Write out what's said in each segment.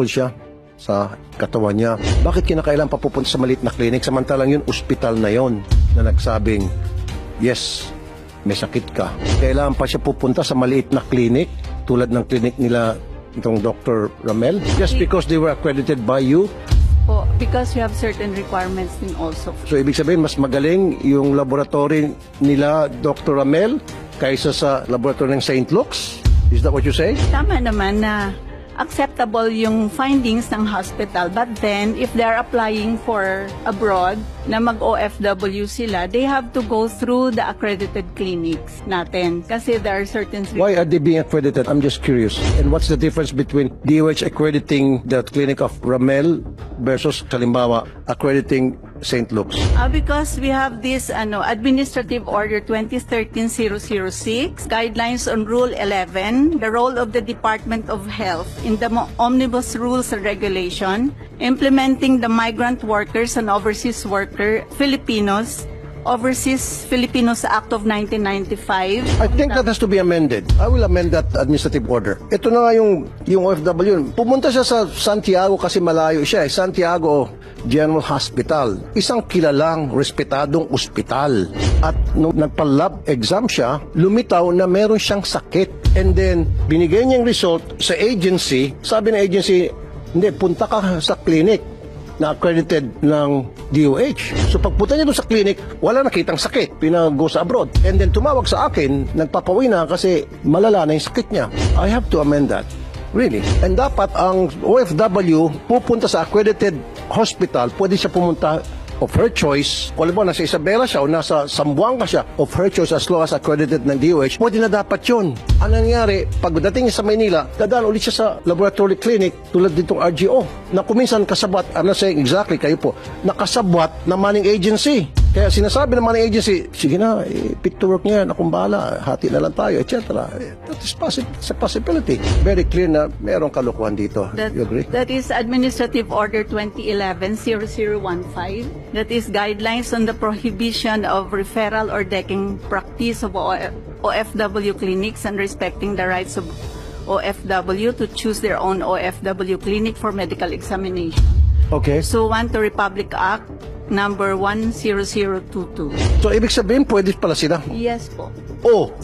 siya sa katawan niya. Bakit kinakailangan pa pupunta sa maliit na clinic samantalang yun, ospital na yon na nagsabing, yes, may sakit ka. Kailangan pa siya pupunta sa maliit na clinic tulad ng clinic nila itong Dr. Ramel just because they were accredited by you? Po, because we have certain requirements din also. So ibig sabihin mas magaling yung laboratory nila Dr. Ramel kaysa sa laboratory ng St. Luke's? Is that what you say? Tama naman na acceptable yung findings ng hospital, but then if they're applying for abroad na mag-OFW sila, they have to go through the accredited clinics natin kasi there are certain... Why are they being accredited? I'm just curious. And what's the difference between DOH accrediting the clinic of Ramel versus halimbawa accrediting St. Luke's? Because we have this Administrative Order 2013-006, Guidelines on Rule 11, the role of the Department of Health in the Omnibus Rules and Regulation, implementing the Migrant Workers and Overseas Overseas Filipinos Act of 1995. I think that has to be amended. I will amend that administrative order. Ito na nga yung OFW. Pumunta siya sa Santiago kasi malayo siya. Santiago General Hospital. Isang kilalang, respetadong ospital. At nung nagpa-lab exam siya, lumitaw na meron siyang sakit. And then, binigay niyang result sa agency. Sabi ng agency, hindi, punta ka sa clinic na accredited ng DOH. So pagpunta niya doon sa clinic, wala nakitang sakit. Pinag-go sa abroad. And then tumawag sa akin, nagpapawi na kasi malala na yung sakit niya. I have to amend that. Really. And dapat ang OFW pupunta sa accredited hospital, pwede siya pumunta of her choice. Kung alam mo, nasa Isabela siya o nasa Zamboanga siya, of her choice as long as accredited ng DOH, pwede na dapat yun. Ang nangyari, pagdating niya sa Maynila, dadaan ulit siya sa laboratory clinic tulad ditong RGO na kuminsan kasabwat, I'm not saying exactly kayo po, nakasabwat na manning agency. Kaya sinasabi ng manning agency, sige na, pick to work niya, akong bahala, hati na lang tayo, etc. That is a possibility. Very clear na merong kalukuhan dito. You agree? That is Administrative Order 2011-0015. That is Guidelines on the Prohibition of Referral or Decking Practice of OFW Clinics and Respecting the Rights of OFW to choose their own OFW clinic for medical examination. Okay. So, 1 to Republic Act number 10022. So, ibig sabihin, pwede pala sila? Yes po. Oh,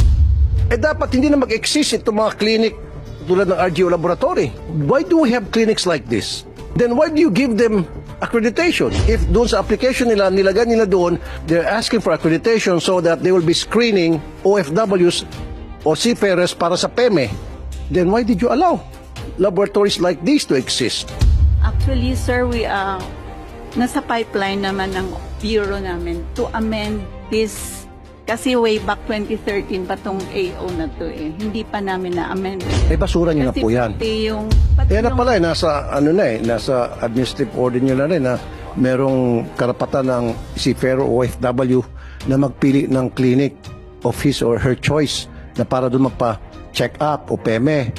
dapat hindi na mag-exist itong mga clinic tulad ng RGO laboratory. Why do we have clinics like this? Then why do you give them accreditation? If doon sa application nila, nilagay nila doon, they're asking for accreditation so that they will be screening OFWs o seafarers para sa PEME. Then why did you allow laboratories like these to exist? Actually, sir, we nasa pipeline naman ng bureau namin to amend this kasi way back 2013 pa tong AO na to eh. Hindi pa namin na-amend. Basura nyo na po yan. Kaya na pala nasa nasa administrative order nyo na rin na merong karapatan ng seafarer o OFW na magpili ng clinic of his or her choice na para doon magpa-check up o PEME.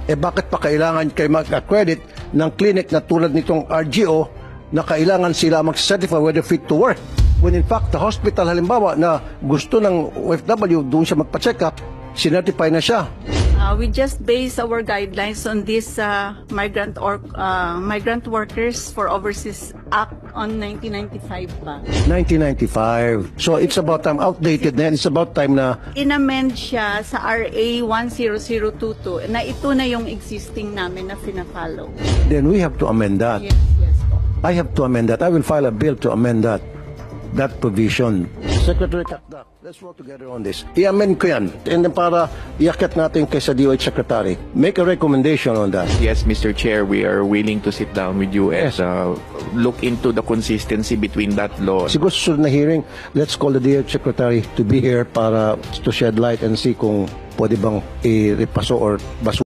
Bakit pa kailangan kayo mag-accredit ng clinic na tulad nitong RGO na kailangan sila mag-certify whether fit to work? When in fact, the hospital halimbawa na gusto ng OFW, doon siya magpa-check up, sinertify na siya. We just base our guidelines on this Migrant Workers for Overseas Act on 1995 pa. 1995. So it's about time, outdated na yan. It's about time na... Inamend siya sa RA 10022 na ito na yung existing namin na fina-follow. Then we have to amend that. Yes, yes po. I have to amend that. I will file a bill to amend that provision. Secretary Kakdak, let's work together on this. I-amend ko yan. And then para iakyat natin kay sa DOH Secretary. Make a recommendation on that. Yes, Mr. Chair, we are willing to sit down with you and look into the consistency between that law. Siguro susunod na hearing, let's call the DOH Secretary to be here para to shed light and see kung pwede bang i-repaso or baso